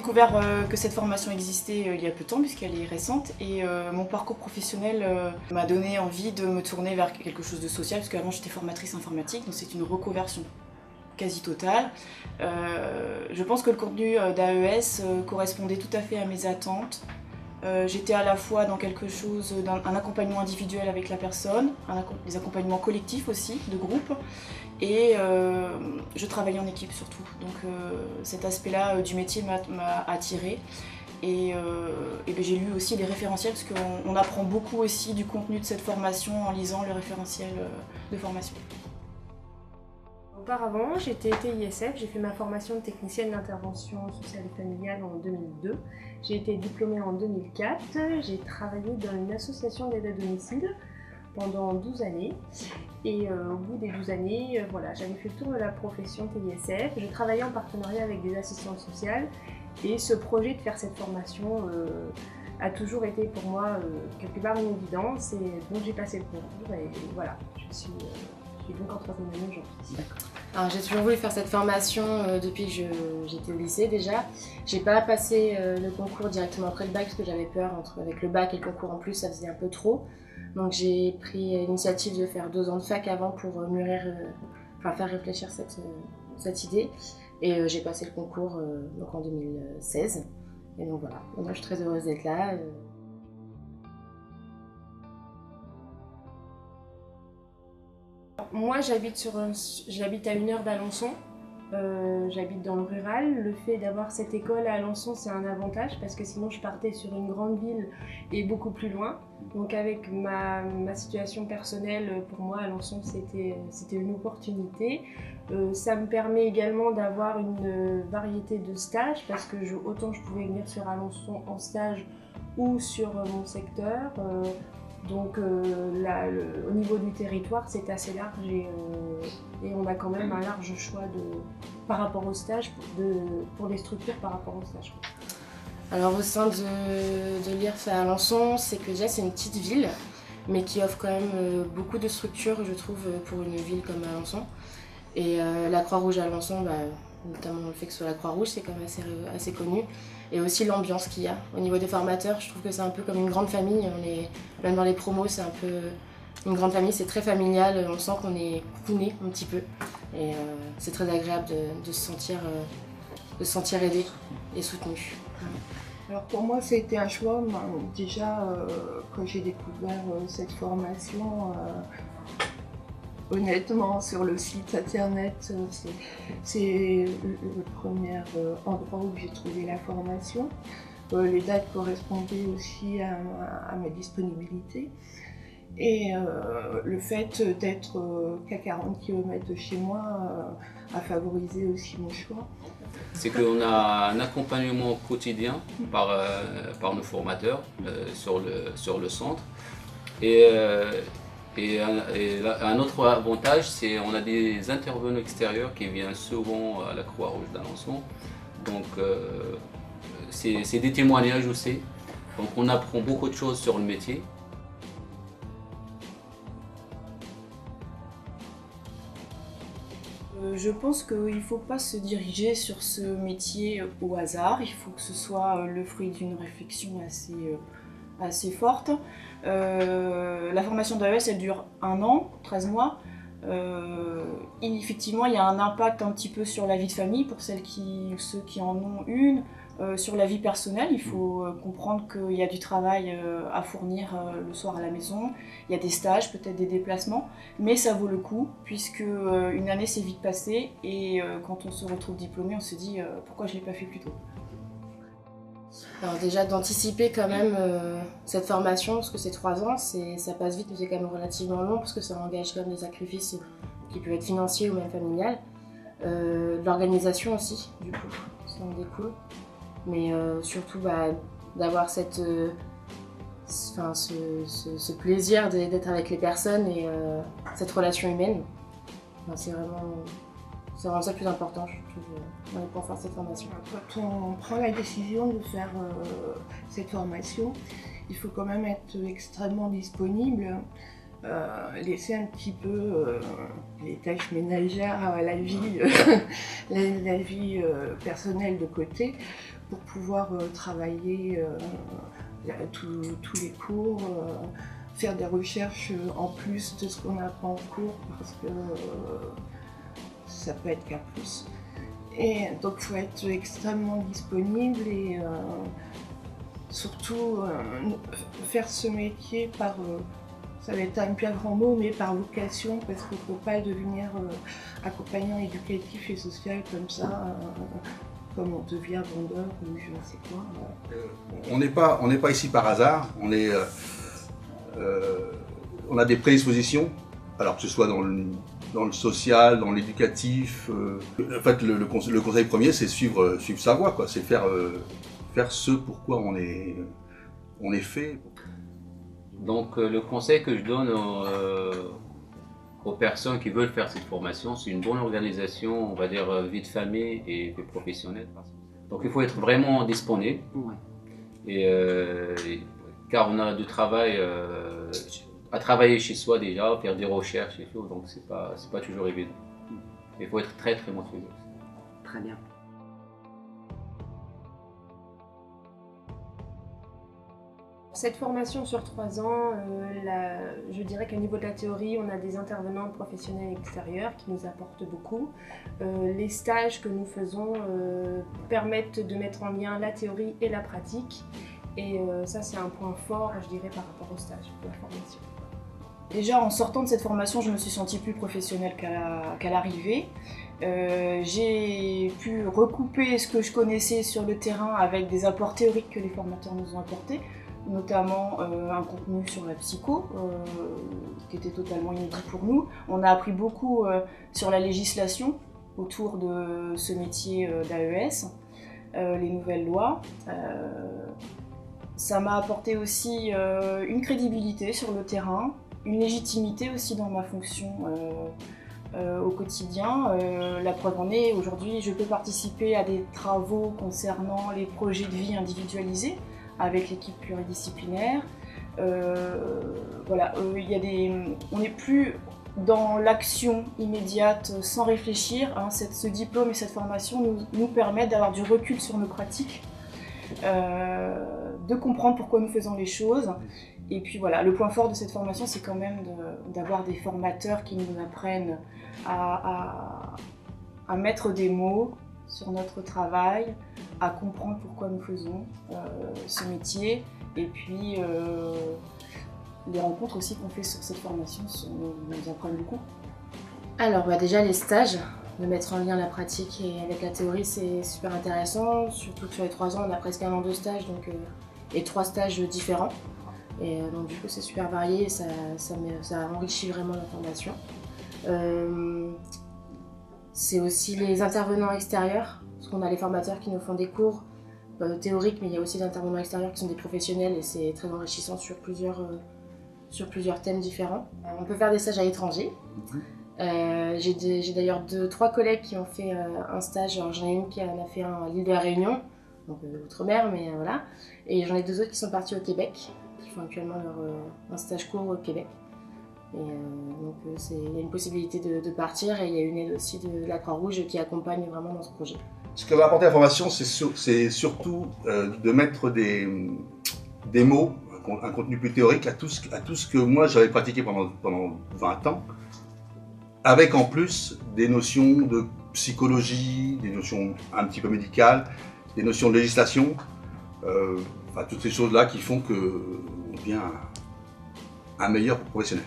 découvert que cette formation existait il y a peu de temps puisqu'elle est récente et mon parcours professionnel m'a donné envie de me tourner vers quelque chose de social parce qu'avant j'étais formatrice informatique, donc c'est une reconversion quasi totale. Je pense que le contenu d'AES correspondait tout à fait à mes attentes. J'étais à la fois dans quelque chose, un accompagnement individuel avec la personne, des accompagnements collectifs aussi, de groupe, et je travaillais en équipe surtout. Donc cet aspect-là du métier m'a attirée. Et ben, j'ai lu aussi les référentiels parce qu'on apprend beaucoup aussi du contenu de cette formation en lisant le référentiel de formation. Auparavant, j'étais TISF, j'ai fait ma formation de technicienne d'intervention sociale et familiale en 2002. J'ai été diplômée en 2004, j'ai travaillé dans une association d'aide à domicile pendant 12 années. Et au bout des 12 années, voilà, j'avais fait le tour de la profession TISF. Je travaillais en partenariat avec des assistantes sociales et ce projet de faire cette formation a toujours été pour moi quelque part une évidence et donc j'ai passé le concours et voilà, je suis donc en 3e année aujourd'hui. Alors j'ai toujours voulu faire cette formation depuis que j'étais au lycée déjà. J'ai pas passé le concours directement après le bac parce que j'avais peur avec le bac et le concours en plus ça faisait un peu trop. Donc j'ai pris l'initiative de faire 2 ans de fac avant pour mûrir, faire réfléchir cette idée. Et j'ai passé le concours donc en 2016. Et donc voilà, maintenant je suis très heureuse d'être là. Moi j'habite à 1 heure d'Alençon, j'habite dans le rural. Le fait d'avoir cette école à Alençon c'est un avantage parce que sinon je partais sur une grande ville et beaucoup plus loin. Donc avec ma situation personnelle, pour moi Alençon c'était une opportunité. Ça me permet également d'avoir une variété de stages parce que autant je pouvais venir sur Alençon en stage ou sur mon secteur. Donc là, au niveau du territoire, c'est assez large et on a quand même un large choix par rapport au stage, pour les structures par rapport au stage. Alors au sein de l'IRF à Alençon, c'est que déjà c'est une petite ville, mais qui offre quand même beaucoup de structures, je trouve, pour une ville comme Alençon. Et la Croix-Rouge à Alençon, notamment le fait que ce soit la Croix-Rouge, c'est quand même assez connu. Et aussi l'ambiance qu'il y a. Au niveau des formateurs, je trouve que c'est un peu comme une grande famille. Même dans les promos, c'est un peu une grande famille, c'est très familial. On sent qu'on est coucouné un petit peu. Et c'est très agréable de se sentir aidé et soutenu. Alors pour moi, ça a été un choix. Déjà, quand j'ai découvert cette formation, honnêtement, sur le site internet, c'est le premier endroit où j'ai trouvé la formation. Les dates correspondaient aussi à ma disponibilité. Et le fait d'être qu'à 40 km de chez moi a favorisé aussi mon choix. C'est qu'on a un accompagnement quotidien par nos formateurs sur le centre. Et un autre avantage, c'est qu'on a des intervenants extérieurs qui viennent souvent à la Croix-Rouge d'Alençon. Donc c'est des témoignages aussi. Donc on apprend beaucoup de choses sur le métier. Je pense qu'il ne faut pas se diriger sur ce métier au hasard, il faut que ce soit le fruit d'une réflexion assez forte. La formation d'AES elle dure 1 an, 13 mois. Effectivement, il y a un impact un petit peu sur la vie de famille pour ceux qui en ont une. Sur la vie personnelle, il faut comprendre qu'il y a du travail à fournir le soir à la maison, il y a des stages, peut-être des déplacements, mais ça vaut le coup puisque une année s'est vite passée et quand on se retrouve diplômé, on se dit pourquoi je ne l'ai pas fait plus tôt. Alors déjà d'anticiper quand même cette formation, parce que c'est 3 ans, ça passe vite mais c'est quand même relativement long parce que ça engage quand même des sacrifices qui peuvent être financiers ou même familiales. L'organisation aussi, du coup, ça en découle. Mais surtout d'avoir ce plaisir d'être avec les personnes et cette relation humaine. C'est vraiment ça le plus important, je trouve, pour faire cette formation. Quand on prend la décision de faire cette formation, il faut quand même être extrêmement disponible, laisser un petit peu les tâches ménagères, la vie personnelle de côté, pour pouvoir travailler tous les cours, faire des recherches en plus de ce qu'on apprend en cours, parce que ça peut être qu'à plus. Et donc il faut être extrêmement disponible et surtout faire ce métier par, ça va être un peu un grand mot, mais par vocation, parce qu'il ne faut pas devenir accompagnant éducatif et social comme ça, comme on devient vendeur ou je ne sais quoi. On n'est pas ici par hasard, on a des prédispositions, alors que ce soit dans le social, dans l'éducatif. En fait, le conseil premier, c'est suivre sa voie, quoi. C'est faire ce pourquoi on est fait. Donc le conseil que je donne aux personnes qui veulent faire cette formation, c'est une bonne organisation, on va dire vie de famille et vie professionnelle. Donc il faut être vraiment disponible, car on a du travail à travailler chez soi déjà, faire des recherches et tout, donc c'est pas toujours évident. Il faut être très très motivé. Très bien. Cette formation sur 3 ans, je dirais qu'au niveau de la théorie, on a des intervenants professionnels extérieurs qui nous apportent beaucoup. Les stages que nous faisons permettent de mettre en lien la théorie et la pratique. Et ça, c'est un point fort, je dirais, par rapport au stage de la formation. Déjà, en sortant de cette formation, je me suis sentie plus professionnelle qu'à l'arrivée. J'ai pu recouper ce que je connaissais sur le terrain avec des apports théoriques que les formateurs nous ont apportés, notamment un contenu sur la psycho, qui était totalement inédit pour nous. On a appris beaucoup sur la législation autour de ce métier d'AES, les nouvelles lois. Ça m'a apporté aussi une crédibilité sur le terrain, une légitimité aussi dans ma fonction au quotidien. La preuve en est, aujourd'hui, je peux participer à des travaux concernant les projets de vie individualisés avec l'équipe pluridisciplinaire. Voilà, on n'est plus dans l'action immédiate sans réfléchir. Hein. Ce diplôme et cette formation nous permettent d'avoir du recul sur nos pratiques, de comprendre pourquoi nous faisons les choses. Et puis voilà, le point fort de cette formation, c'est quand même d'avoir des formateurs qui nous apprennent à mettre des mots sur notre travail, à comprendre pourquoi nous faisons ce métier. Et puis les rencontres aussi qu'on fait sur cette formation nous apprennent beaucoup. Alors déjà les stages, de mettre en lien la pratique avec la théorie, c'est super intéressant. Surtout que sur les 3 ans, on a presque 1 an de stage, donc, et 3 stages différents. Et donc du coup c'est super varié et ça enrichit vraiment la formation. C'est aussi les intervenants extérieurs, parce qu'on a les formateurs qui nous font des cours théoriques, mais il y a aussi des intervenants extérieurs qui sont des professionnels et c'est très enrichissant sur plusieurs thèmes différents. On peut faire des stages à l'étranger. J'ai d'ailleurs 2-3 collègues qui ont fait un stage. J'en ai une qui en a fait un à l'île de la Réunion, donc outre-mer, mais voilà. Et j'en ai 2 autres qui sont partis au Québec, qui font actuellement un stage court au Québec. Et donc il y a une possibilité de partir et il y a une aide aussi de la Croix-Rouge qui accompagne vraiment dans ce projet. Ce que va apporter la formation, c'est surtout de mettre des mots, un contenu plus théorique à tout ce que moi j'avais pratiqué pendant 20 ans, avec en plus des notions de psychologie, des notions un petit peu médicales, des notions de législation, toutes ces choses-là qui font qu'on devient un meilleur professionnel.